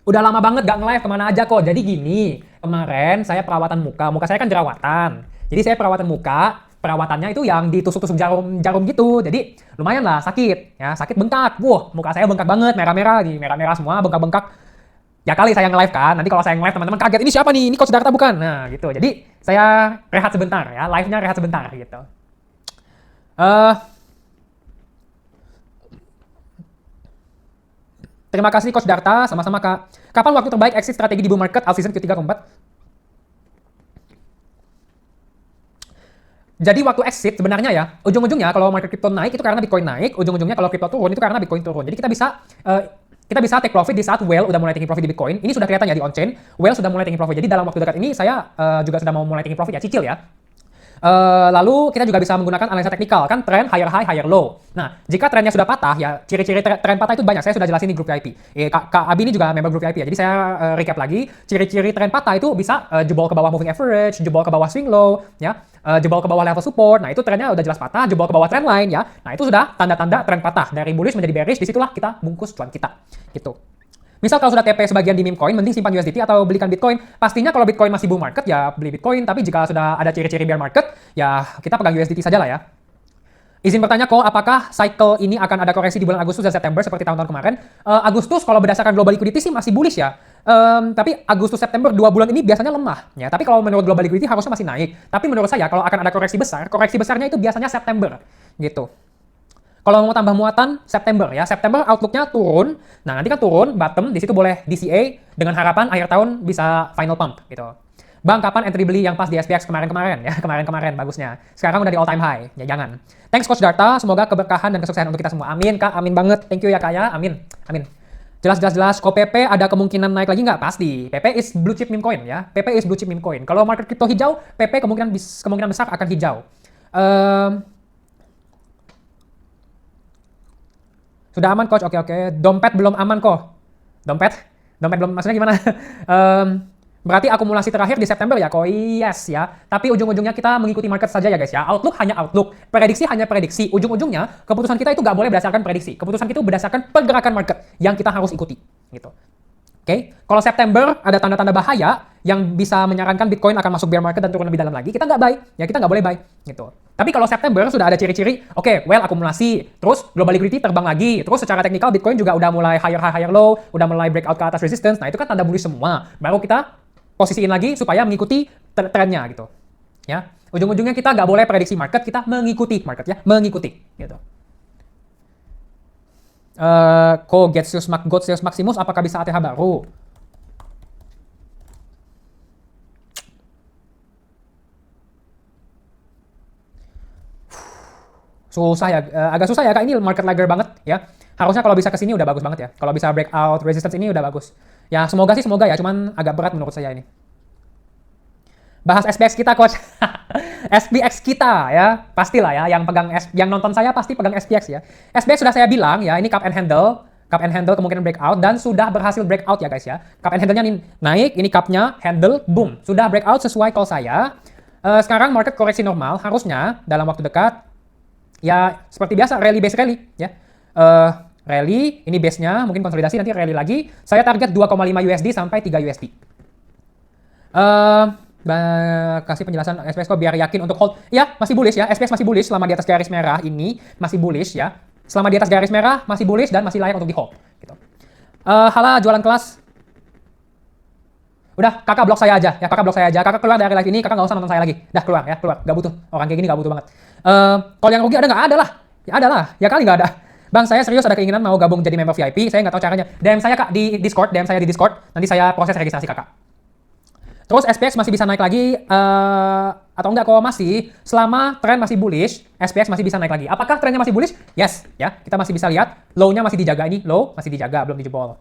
Udah lama banget gak nge-live kemana aja kok. Jadi gini, kemarin saya perawatan muka. Muka saya kan jerawatan. Jadi saya perawatan muka, perawatannya itu yang ditusuk-tusuk jarum-jarum gitu. Jadi lumayan lah sakit, ya sakit bengkak. Wah, muka saya bengkak banget, merah-merah, nih merah-merah semua, bengkak-bengkak. Ya kali saya nge-live kan. Nanti kalau saya nge-live teman-teman kaget, ini siapa nih? Ini Coach Darta bukan? Nah, gitu. Jadi saya rehat sebentar ya, live-nya rehat sebentar gitu. Eh, Terima kasih Coach Darta, sama-sama Kak. Kapan waktu terbaik exit strategi di bull market all season Q3 Q4? Jadi waktu exit sebenarnya ya, ujung-ujungnya kalau market crypto naik itu karena Bitcoin naik, ujung-ujungnya kalau crypto turun itu karena Bitcoin turun. Jadi kita bisa take profit di saat whale udah mulai taking profit di Bitcoin. Ini sudah kelihatan ya di on-chain, whale sudah mulai taking profit. Jadi dalam waktu dekat ini saya juga sudah mau mulai taking profit ya, cicil ya. Lalu kita juga bisa menggunakan analisa teknikal kan, tren higher high higher low. Nah, jika trennya sudah patah ya, ciri-ciri tren patah itu banyak. Saya sudah jelasin di grup VIP. Kak Abi ini juga member grup VIP ya. Jadi saya recap lagi, ciri-ciri tren patah itu bisa jebol ke bawah moving average, jebol ke bawah swing low, ya, jebol ke bawah level support. Nah, itu trennya udah jelas patah, jebol ke bawah trend line ya. Nah, itu sudah tanda-tanda tren patah dari bullish menjadi bearish. Disitulah kita bungkus cuan kita. Gitu. Misal kalau sudah TP sebagian di meme coin, mending simpan USDT atau belikan Bitcoin. Pastinya kalau Bitcoin masih bull market ya beli Bitcoin, tapi jika sudah ada ciri-ciri bear market, ya kita pegang USDT saja lah ya. Izin bertanya kok, apakah cycle ini akan ada koreksi di bulan Agustus dan September seperti tahun-tahun kemarin? Agustus kalau berdasarkan global liquidity sih masih bullish ya. Tapi Agustus September 2 bulan ini biasanya lemah ya. Tapi kalau menurut global liquidity harusnya masih naik. Tapi menurut saya kalau akan ada koreksi besarnya itu biasanya September gitu. Kalau mau tambah muatan September ya, September outlook-nya turun. Nah, nanti kan turun bottom, di situ boleh DCA dengan harapan akhir tahun bisa final pump gitu. Bang, kapan entry beli yang pas di SPX kemarin-kemarin ya? Kemarin-kemarin bagusnya. Sekarang udah di all time high. Ya jangan. Thanks Coach Darta, semoga keberkahan dan kesuksesan untuk kita semua. Amin Kak, amin banget. Thank you ya Kak ya. Amin. Amin. Jelas. Kok PP ada kemungkinan naik lagi nggak? Pasti. PP is blue chip meme coin ya. PP is blue chip meme coin. Kalau market crypto hijau, PP kemungkinan besar akan hijau. Sudah aman coach, oke. Dompet belum aman kok. Dompet belum, maksudnya gimana? Berarti akumulasi terakhir di September ya kok, yes ya. Tapi ujung-ujungnya kita mengikuti market saja ya guys ya. Outlook hanya outlook, prediksi hanya prediksi. Ujung-ujungnya keputusan kita itu nggak boleh berdasarkan prediksi. Keputusan kita itu berdasarkan pergerakan market yang kita harus ikuti. Gitu. Oke, kalau September ada tanda-tanda bahaya yang bisa menyarankan Bitcoin akan masuk bear market dan turun lebih dalam lagi, kita nggak buy, ya kita nggak boleh buy, gitu. Tapi kalau September sudah ada ciri-ciri, oke, akumulasi, terus global liquidity terbang lagi, terus secara teknikal Bitcoin juga udah mulai higher high higher low, udah mulai breakout ke atas resistance, nah itu kan tanda bullish semua. Baru kita posisiin lagi supaya mengikuti trennya gitu, ya. Ujung-ujungnya kita nggak boleh prediksi market, kita mengikuti market ya, mengikuti, gitu. Gotsius Maximus apakah bisa ATH baru? Susah ya, agak susah ya Kak, ini market lager banget ya. Harusnya kalau bisa kesini udah bagus banget ya. Kalau bisa breakout resistance ini udah bagus. Ya semoga ya, cuman agak berat menurut saya ini. Bahas SPX kita coach. SPX kita ya, pastilah ya, yang nonton saya pasti pegang SPX ya. SPX sudah saya bilang ya, ini cup and handle kemungkinan breakout dan sudah berhasil breakout ya guys ya. Cup and handle-nya ini naik, ini cupnya handle, boom, sudah breakout sesuai call saya. Sekarang market koreksi normal, harusnya dalam waktu dekat ya seperti biasa rally base rally ya. Rally, ini base-nya mungkin konsolidasi, nanti rally lagi. Saya target 2,5 USD sampai 3 USD. Kasih penjelasan SPX kok biar yakin untuk hold. Ya, masih bullish ya. SPX masih bullish selama di atas garis merah ini, masih bullish ya. Selama di atas garis merah masih bullish dan masih layak untuk di hold gitu. Hala jualan kelas. Udah, kakak blok saya aja ya, kakak keluar dari live ini, kakak nggak usah nonton saya lagi. Dah keluar ya, keluar, nggak butuh, orang kayak gini nggak butuh banget. Kalau yang rugi ada nggak? Ada lah, ya kali nggak ada. Bang, saya serius ada keinginan mau gabung jadi member VIP, saya nggak tahu caranya. DM saya kak di Discord, nanti saya proses registrasi kakak. Terus SPX masih bisa naik lagi, atau enggak kok masih, selama tren masih bullish, SPX masih bisa naik lagi. Apakah trennya masih bullish? Yes, ya, kita masih bisa lihat, low-nya masih dijaga, ini low masih dijaga, belum dijebol.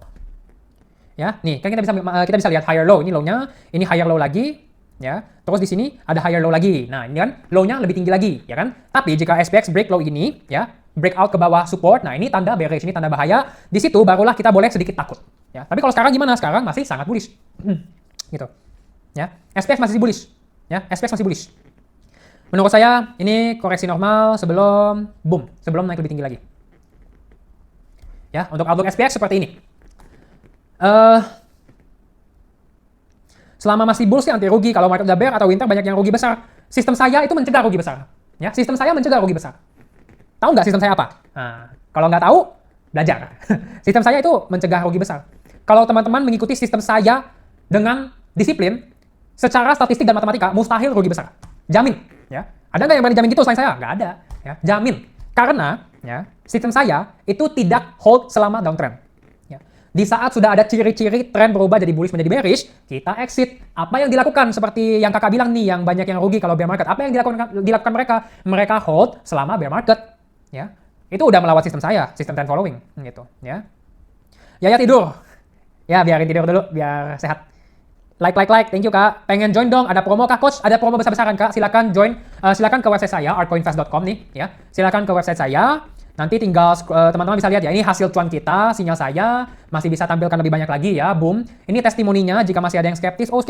Ya, nih kan kita bisa lihat higher low, ini low-nya, ini higher low lagi, ya. Terus di sini ada higher low lagi. Nah, ini kan low-nya lebih tinggi lagi, ya kan? Tapi jika SPX break low ini, ya, breakout ke bawah support, nah ini tanda bearish, ini tanda bahaya. Di situ barulah kita boleh sedikit takut, ya. Tapi kalau sekarang gimana? Sekarang masih sangat bullish. Gitu. Ya, SPX masih bullish. Ya, SPX masih bullish. Menurut saya ini koreksi normal sebelum boom, sebelum naik lebih tinggi lagi. Ya, untuk outlook SPX seperti ini. Selama masih bull sih anti rugi. Kalau market udah bear atau winter banyak yang rugi besar. Sistem saya itu mencegah rugi besar. Ya, sistem saya mencegah rugi besar. Tahu nggak sistem saya apa? Nah, kalau nggak tahu, belajar. Sistem saya itu mencegah rugi besar. Kalau teman-teman mengikuti sistem saya dengan disiplin, secara statistik dan matematika, mustahil rugi besar. Jamin. Ya. Ada nggak yang berani jamin gitu selain saya? Nggak ada. Ya. Jamin. Karena ya, sistem saya itu tidak hold selama downtrend. Ya. Di saat sudah ada ciri-ciri tren berubah jadi bullish menjadi bearish, kita exit. Apa yang dilakukan? Seperti yang kakak bilang nih, yang banyak yang rugi kalau bear market. Apa yang dilakukan mereka? Mereka hold selama bear market. Ya, itu udah melawan sistem saya, sistem trend following, gitu. Ya, Yaya tidur. Ya, biarin tidur dulu, biar sehat. Like, thank you kak. Pengen join dong, ada promo kah coach? Ada promo besar-besaran kak, silakan join. Silakan ke website saya, altcoinfast.com nih, ya. Silakan ke website saya. Nanti tinggal teman-teman bisa lihat ya, ini hasil cuan kita, sinyal saya masih bisa tampilkan lebih banyak lagi ya, boom. Ini testimoninya jika masih ada yang skeptis, oh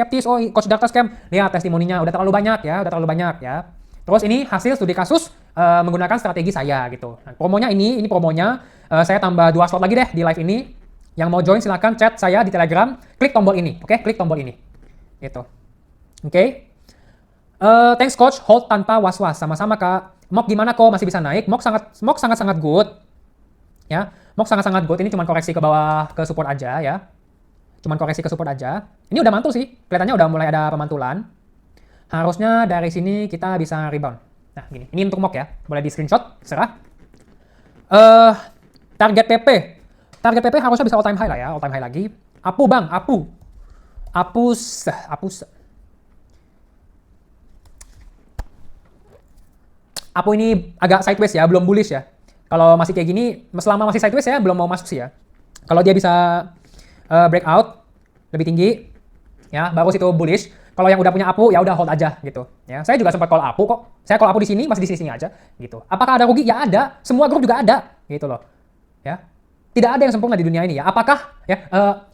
coach data scam. Lihat testimoninya, udah terlalu banyak ya, Terus ini hasil studi kasus menggunakan strategi saya gitu. Nah, promonya ini promonya. Saya tambah 2 slot lagi deh di live ini. Yang mau join silahkan chat saya di Telegram, klik tombol ini, oke? Klik tombol ini, gitu. Oke? Thanks coach, hold tanpa was-was, sama-sama kak. Mok gimana kok masih bisa naik? Mok sangat good, ya. Mok sangat good. Ini cuma koreksi ke bawah ke support aja ya. Cuman koreksi ke support aja. Ini udah mantul sih, kelihatannya udah mulai ada pemantulan. Harusnya dari sini kita bisa rebound. Nah, gini. Ini untuk mock ya. Boleh di screenshot, serah. Target PP. Target PP harusnya bisa all time high lah ya, all time high lagi. Apu bang, apu. Apus. Apu ini agak sideways ya, belum bullish ya. Kalau masih kayak gini, selama masih sideways ya belum mau masuk sih ya. Kalau dia bisa breakout lebih tinggi, ya baru situ bullish. Kalau yang udah punya apu ya udah hold aja gitu. Ya, saya juga sempat call apu kok. Saya call apu di sini masih di sini aja gitu. Apakah ada rugi? Ya ada. Semua grup juga ada gitu loh. Ya. Tidak ada yang sempurna di dunia ini ya. Apakah ya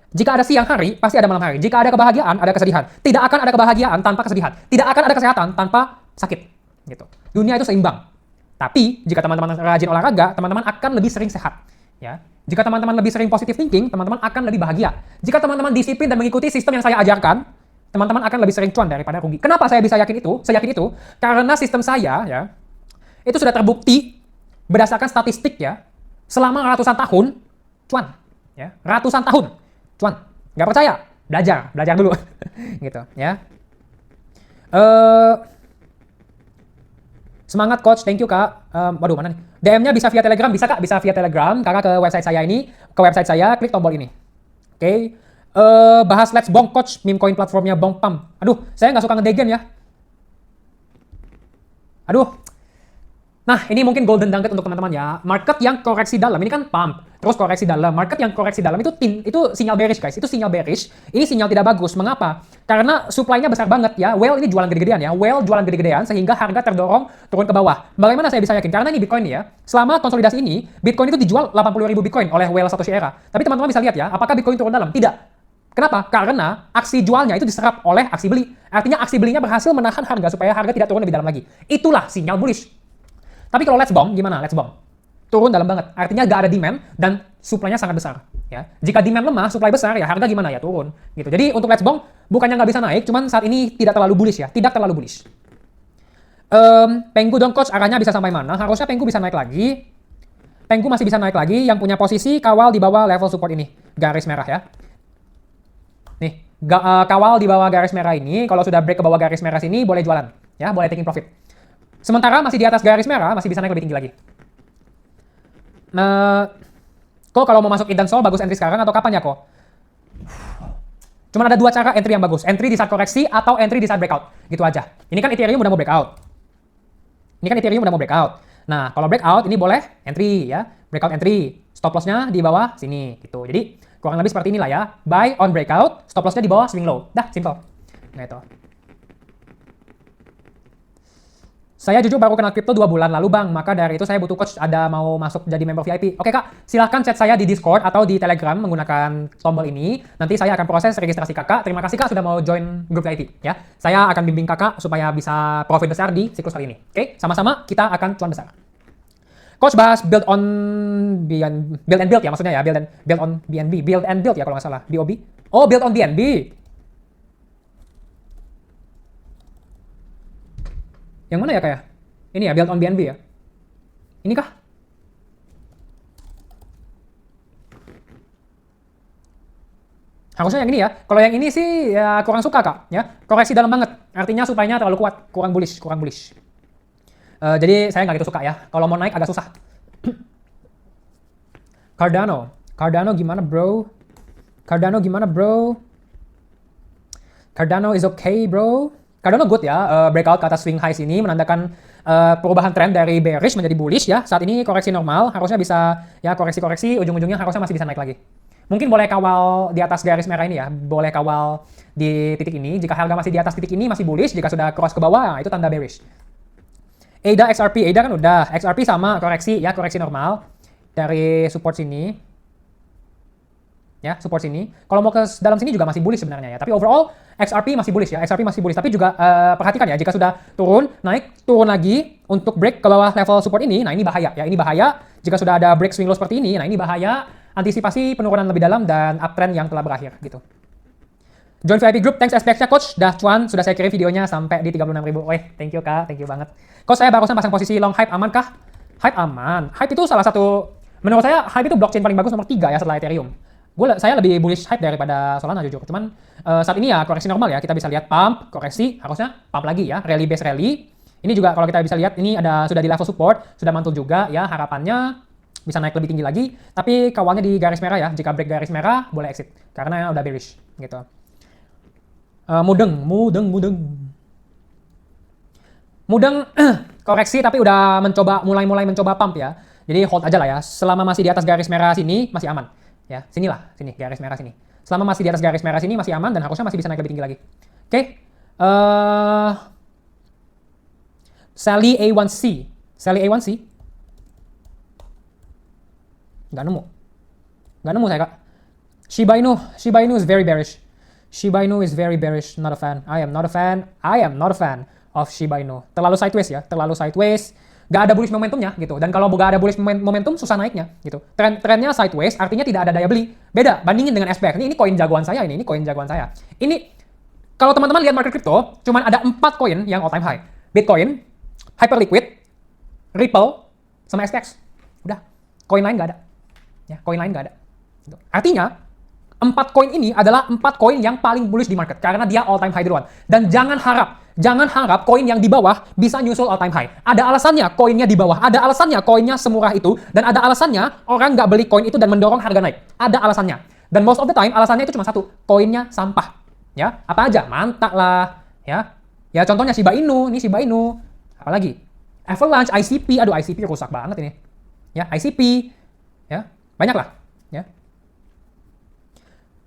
jika ada siang hari pasti ada malam hari. Jika ada kebahagiaan ada kesedihan. Tidak akan ada kebahagiaan tanpa kesedihan. Tidak akan ada kesehatan tanpa sakit gitu. Dunia itu seimbang. Tapi jika teman-teman rajin olahraga, teman-teman akan lebih sering sehat. Ya. Jika teman-teman lebih sering positive thinking, teman-teman akan lebih bahagia. Jika teman-teman disiplin dan mengikuti sistem yang saya ajarkan, teman-teman akan lebih sering cuan daripada rugi. Kenapa saya bisa yakin itu? Saya yakin itu karena sistem saya ya itu sudah terbukti berdasarkan statistik ya selama ratusan tahun cuan ya, ratusan tahun cuan. Nggak percaya? Belajar dulu gitu ya. Semangat coach, thank you kak. Waduh mana nih? DM-nya bisa via Telegram, bisa kak, bisa via Telegram. Kakak ke website saya ini, ke website saya, klik tombol ini. Oke. Bahas Let's Bong coach, meme coin platformnya Bong Pam. Aduh, saya nggak suka ngedegen ya. Aduh. Nah, ini mungkin golden nugget untuk teman-teman ya. Market yang koreksi dalam, ini kan pump, terus koreksi dalam. Market yang koreksi dalam itu sinyal bearish guys, itu sinyal bearish. Ini sinyal tidak bagus. Mengapa? Karena supply-nya besar banget ya. Whale ini jualan gede-gedean ya. Whale jualan gede-gedean sehingga harga terdorong turun ke bawah. Bagaimana saya bisa yakin? Karena ini Bitcoin ya. Selama konsolidasi ini, Bitcoin itu dijual 80.000 Bitcoin oleh Whale Satoshi Era. Tapi teman-teman bisa lihat ya, apakah Bitcoin turun dalam? Tidak. Kenapa? Karena aksi jualnya itu diserap oleh aksi beli. Artinya aksi belinya berhasil menahan harga supaya harga tidak turun lebih dalam lagi. Itulah sinyal bullish. Tapi kalau Let's Bong gimana? Let's Bong turun dalam banget. Artinya gak ada demand dan supply-nya sangat besar. Ya. Jika demand lemah, supply besar, ya harga gimana ya turun. Gitu. Jadi untuk Let's Bong bukannya nggak bisa naik, cuman saat ini tidak terlalu bullish ya, tidak terlalu bullish. Penggu dong coach, arahnya bisa sampai mana? Harusnya Penggu bisa naik lagi. Penggu masih bisa naik lagi. Yang punya posisi kawal di bawah level support ini, garis merah ya. Nih, kawal di bawah garis merah ini. Kalau sudah break ke bawah garis merah sini, boleh jualan, ya, boleh taking profit. Sementara masih di atas garis merah, masih bisa naik lebih tinggi lagi. Nah, kok kalau mau masuk Id dan Sol bagus entry sekarang atau kapan ya kok? Cuman ada 2 cara entry yang bagus. Entry di saat koreksi atau entry di saat breakout. Gitu aja. Ini kan Ethereum udah mau breakout. Nah, kalau breakout ini boleh entry ya. Breakout entry. Stop loss-nya di bawah sini gitu. Jadi kurang lebih seperti inilah ya. Buy on breakout, stop loss-nya di bawah swing low. Dah, simple. Nah itu. Saya jujur baru kenal kripto 2 bulan lalu bang, maka dari itu saya butuh coach ada mau masuk jadi member VIP. Oke kak, silahkan chat saya di Discord atau di Telegram menggunakan tombol ini. Nanti saya akan proses registrasi kakak. Terima kasih kak sudah mau join grup VIP ya. Saya akan bimbing kakak supaya bisa profit besar di siklus kali ini. Oke, sama-sama kita akan cuan besar. Coach bahas build and build ya maksudnya ya, build on BNB, build and build ya kalau nggak salah, BOB. Oh build on BNB. Yang mana ya kayak? Ini ya, build on BNB ya. Ini kah? Harusnya yang ini ya. Kalau yang ini sih ya kurang suka kak. Ya, koreksi dalam banget. Artinya supply-nya terlalu kuat, kurang bullish, kurang bullish. Jadi saya nggak gitu suka ya. Kalau mau naik agak susah. Cardano, Cardano gimana bro? Cardano gimana bro? Cardano is okay bro. Cardano good ya. Breakout ke atas swing highs ini menandakan perubahan tren dari bearish menjadi bullish ya. Saat ini koreksi normal, harusnya bisa ya koreksi-koreksi, ujung-ujungnya harusnya masih bisa naik lagi. Mungkin boleh kawal di atas garis merah ini ya, boleh kawal di titik ini. Jika harga masih di atas titik ini masih bullish, jika sudah cross ke bawah itu tanda bearish. ADA XRP, ADA kan udah, XRP sama koreksi ya, koreksi normal dari support sini. Ya, support sini. Kalau mau ke dalam sini juga masih bullish sebenarnya ya. Tapi overall XRP masih bullish ya. XRP masih bullish. Tapi juga perhatikan ya, jika sudah turun, naik, turun lagi untuk break ke bawah level support ini, nah ini bahaya ya. Ini bahaya. Jika sudah ada break swing low seperti ini, nah ini bahaya. Antisipasi penurunan lebih dalam dan uptrend yang telah berakhir gitu. Join VIP Group, thanks SPX-nya Coach. Dah cuan, sudah saya kirim videonya sampai di 36.000. Weh, thank you Kak, thank you banget. Coach saya barusan pasang posisi long hype, aman kah? Hype aman. Hype itu salah satu, menurut saya hype itu blockchain paling bagus nomor 3 ya setelah Ethereum. Saya lebih bullish hype daripada Solana jujur. Cuman saat ini ya koreksi normal ya, kita bisa lihat pump, koreksi, harusnya pump lagi ya, rally base rally. Ini juga kalau kita bisa lihat ini sudah di level support, sudah mantul juga ya, harapannya bisa naik lebih tinggi lagi, tapi kawalnya di garis merah ya. Jika break garis merah boleh exit karena udah bearish gitu. Mudeng koreksi tapi udah mulai mencoba pump ya. Jadi hold aja lah ya. Selama masih di atas garis merah sini masih aman. Ya, sini garis merah sini. Selama masih di atas garis merah sini masih aman dan harusnya masih bisa naik lebih tinggi lagi. Oke. Sally A1C. Sally A1C. Nggak nemu saya kak. Shiba Inu is very bearish. Shiba Inu is very bearish, not a fan. I am not a fan of Shiba Inu. Terlalu sideways ya, terlalu sideways. Nggak ada bullish momentumnya gitu. Dan kalau nggak ada bullish momentum susah naiknya gitu. Trennya sideways artinya tidak ada daya beli. Beda bandingin dengan SPX. Ini koin jagoan saya ini koin jagoan saya. Ini kalau teman-teman lihat market crypto, cuman ada 4 koin yang all time high. Bitcoin, Hyperliquid, Ripple, sama SPX. Udah. Koin lain nggak ada. Ya, koin lain nggak ada. Gitu. Artinya 4 koin ini adalah 4 koin yang paling bullish di market karena dia all time high duluan. Dan jangan harap koin yang di bawah bisa nyusul all time high. Ada alasannya koinnya di bawah, ada alasannya koinnya semurah itu, dan ada alasannya orang nggak beli koin itu dan mendorong harga naik. Ada alasannya. Dan most of the time alasannya itu cuma satu, koinnya sampah. Ya, apa aja? Manta lah, ya. Ya contohnya Shiba Inu, ini Shiba Inu. Apalagi? Avalanche, ICP, aduh ICP rusak banget ini. Ya, ICP. Ya, banyak lah. Ya.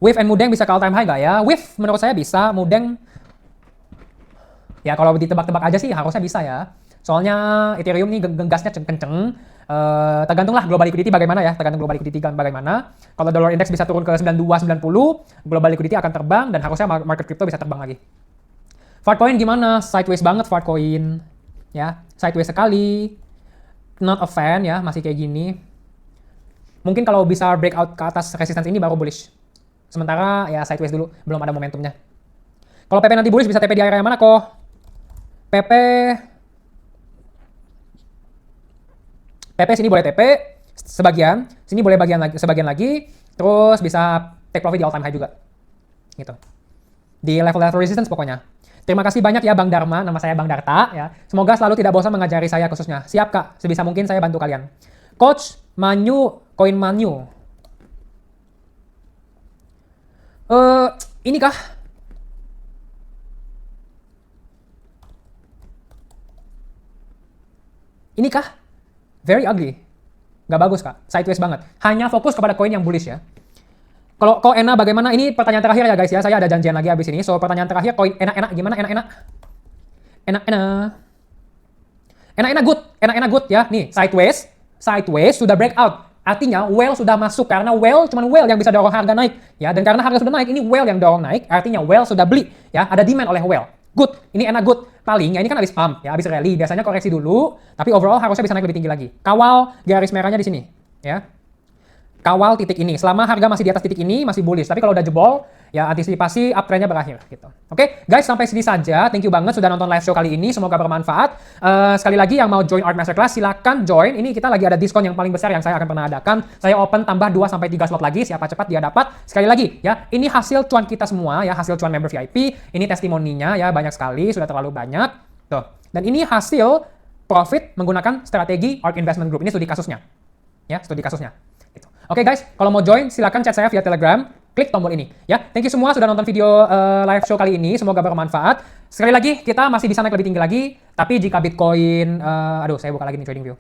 Wave and Mudeng bisa ke all time high nggak ya? Wave menurut saya bisa, Mudeng ya kalau ditebak-tebak aja sih harusnya bisa ya. Soalnya Ethereum nih gasnya kenceng. Tergantunglah global liquidity bagaimana ya, tergantung global liquidity bagaimana. Kalau dollar index bisa turun ke 92, 90, global liquidity akan terbang dan harusnya market crypto bisa terbang lagi. Fartcoin gimana? Sideways banget Fartcoin. Ya, sideways sekali. Not a fan ya, masih kayak gini. Mungkin kalau bisa breakout ke atas resistance ini baru bullish. Sementara ya sideways dulu, belum ada momentumnya. Kalau PP nanti bullish bisa TP di area yang mana kok? PP sini boleh TP sebagian, sini boleh sebagian lagi, terus bisa take profit di all time high juga. Gitu. Di level resistance pokoknya. Terima kasih banyak ya Bang Dharma, nama saya Bang Darta ya. Semoga selalu tidak bosan mengajari saya khususnya. Siap Kak, sebisa mungkin saya bantu kalian. Coach Manyu, koin Manyu. Ini kah? Ini kah? Very ugly. Nggak bagus kak, sideways banget. Hanya fokus kepada koin yang bullish ya. Kalau ENA bagaimana? Ini pertanyaan terakhir ya guys ya. Saya ada janjian lagi habis ini. So pertanyaan terakhir, koin enak gimana? Enak good ya. Nih sideways sudah breakout. Artinya whale sudah masuk karena whale cuman whale yang bisa dorong harga naik ya. Dan karena harga sudah naik, ini whale yang dorong naik. Artinya whale sudah beli ya. Ada demand oleh whale. Good. Ini enak good. Paling ya ini kan habis pump ya, habis rally. Biasanya koreksi dulu, tapi overall harusnya bisa naik lebih tinggi lagi. Kawal garis merahnya di sini ya. kawal titik ini. Selama harga masih di atas titik ini, masih bullish. Tapi kalau udah jebol, ya antisipasi uptrendnya berakhir gitu. Oke, guys, sampai sini saja. Thank you banget sudah nonton live show kali ini. Semoga bermanfaat. Sekali lagi yang mau join Art Masterclass, silakan join. Ini kita lagi ada diskon yang paling besar yang saya akan pernah adakan. Saya open tambah 2-3 slot lagi. Siapa cepat dia dapat. Sekali lagi, ya, ini hasil cuan kita semua, ya, hasil cuan member VIP. Ini testimoninya, ya, banyak sekali, sudah terlalu banyak. Tuh. Dan ini hasil profit menggunakan strategi Art Investment Group. Ini studi kasusnya. Ya, studi kasusnya. Gitu. Oke guys, kalau mau join silahkan chat saya via Telegram, klik tombol ini. Ya, thank you semua sudah nonton video live show kali ini, semoga bermanfaat. Sekali lagi, kita masih bisa naik lebih tinggi lagi, tapi jika Bitcoin, aduh saya buka lagi nih TradingView.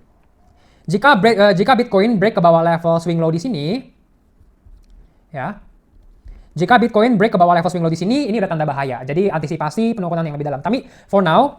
Jika Bitcoin break ke bawah level swing low di sini, ya. Jika Bitcoin break ke bawah level swing low di sini, ini udah tanda bahaya. Jadi antisipasi penurunan yang lebih dalam. Tapi for now,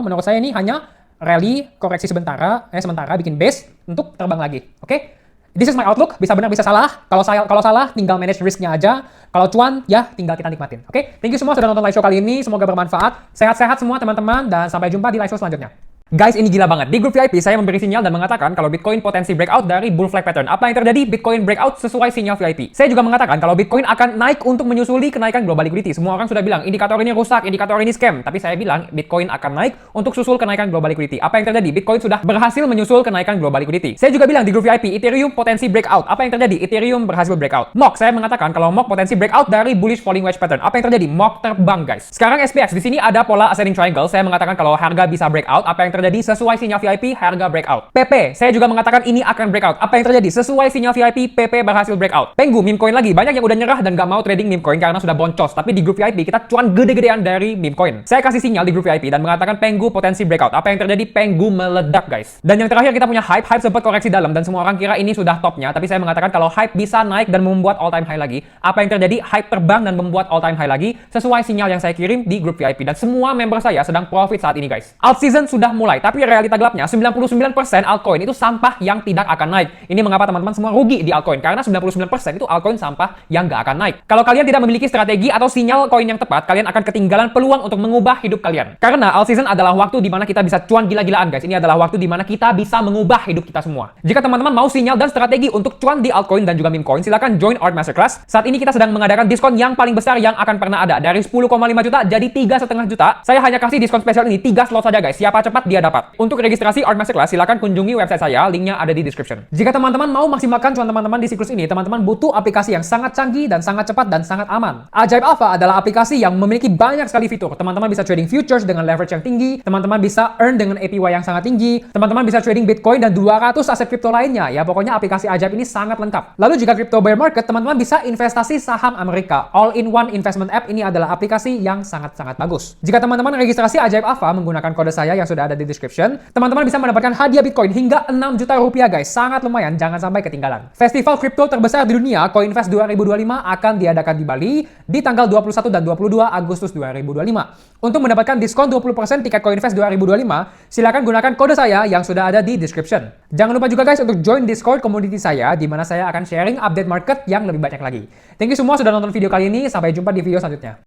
menurut saya ini hanya rally koreksi sementara bikin base untuk terbang lagi. Oke? This is my outlook, bisa benar bisa salah. Kalau salah tinggal manage risknya aja. Kalau cuan ya tinggal kita nikmatin. Oke? Thank you semua sudah nonton live show kali ini, semoga bermanfaat. Sehat-sehat semua teman-teman dan sampai jumpa di live show selanjutnya. Guys, ini gila banget. Di grup VIP saya memberi sinyal dan mengatakan kalau Bitcoin potensi breakout dari bull flag pattern. Apa yang terjadi? Bitcoin breakout sesuai sinyal VIP. Saya juga mengatakan kalau Bitcoin akan naik untuk menyusuli kenaikan global liquidity. Semua orang sudah bilang indikator ini rusak, indikator ini scam. Tapi saya bilang Bitcoin akan naik untuk susul kenaikan global liquidity. Apa yang terjadi? Bitcoin sudah berhasil menyusul kenaikan global liquidity. Saya juga bilang di grup VIP Ethereum potensi breakout. Apa yang terjadi? Ethereum berhasil breakout. MOC saya mengatakan kalau MOC potensi breakout dari bullish falling wedge pattern. Apa yang terjadi? MOC terbang guys. Sekarang SPX di sini ada pola ascending triangle. Saya mengatakan kalau harga bisa breakout. Apa yang terjadi? Sesuai sinyal VIP harga breakout. PP, saya juga mengatakan ini akan breakout. Apa yang terjadi? Sesuai sinyal VIP, PP berhasil breakout. Penggu, meme coin lagi. Banyak yang udah nyerah dan gak mau trading meme coin karena sudah boncos. Tapi di grup VIP kita cuan gede-gedean dari meme coin. Saya kasih sinyal di grup VIP dan mengatakan Penggu potensi breakout. Apa yang terjadi? Penggu meledak guys. Dan yang terakhir kita punya hype. Hype sempat koreksi dalam dan semua orang kira ini sudah topnya. Tapi saya mengatakan kalau hype bisa naik dan membuat all time high lagi. Apa yang terjadi? Hype terbang dan membuat all time high lagi. Sesuai sinyal yang saya kirim di grup VIP. Dan semua member saya sedang profit saat ini guys. Alt season sudah mulai. Tapi realita gelapnya 99% altcoin itu sampah yang tidak akan naik. Ini mengapa teman-teman semua rugi di altcoin. Karena 99% itu altcoin sampah yang nggak akan naik. Kalau kalian tidak memiliki strategi atau sinyal koin yang tepat, kalian akan ketinggalan peluang untuk mengubah hidup kalian. Karena alt season adalah waktu di mana kita bisa cuan gila-gilaan guys. Ini adalah waktu di mana kita bisa mengubah hidup kita semua. Jika teman-teman mau sinyal dan strategi untuk cuan di altcoin dan juga meme coin, silakan join Art Masterclass. Saat ini kita sedang mengadakan diskon yang paling besar yang akan pernah ada. Dari 10,5 juta jadi 3,5 juta. Saya hanya kasih diskon spesial ini 3 slot saja guys. Siapa cepat dia dapat. Untuk registrasi Art Masterclass, silakan kunjungi website saya, linknya ada di description. Jika teman-teman mau maksimalkan cuan teman-teman di siklus ini, teman-teman butuh aplikasi yang sangat canggih dan sangat cepat dan sangat aman. Ajaib Alpha adalah aplikasi yang memiliki banyak sekali fitur. Teman-teman bisa trading futures dengan leverage yang tinggi, teman-teman bisa earn dengan APY yang sangat tinggi, teman-teman bisa trading Bitcoin dan 200 aset kripto lainnya. Ya, pokoknya aplikasi Ajaib ini sangat lengkap. Lalu jika crypto bear market, teman-teman bisa investasi saham Amerika. All-in-one investment app ini adalah aplikasi yang sangat-sangat bagus. Jika teman-teman registrasi Ajaib Alpha menggunakan kode saya yang sudah ada di description, teman-teman bisa mendapatkan hadiah Bitcoin hingga 6 juta rupiah guys. Sangat lumayan, jangan sampai ketinggalan. Festival kripto terbesar di dunia, CoinFest 2025 akan diadakan di Bali di tanggal 21 dan 22 Agustus 2025. Untuk mendapatkan diskon 20% tiket CoinFest 2025, silakan gunakan kode saya yang sudah ada di description. Jangan lupa juga guys untuk join Discord community saya di mana saya akan sharing update market yang lebih banyak lagi. Thank you semua sudah nonton video kali ini, sampai jumpa di video selanjutnya.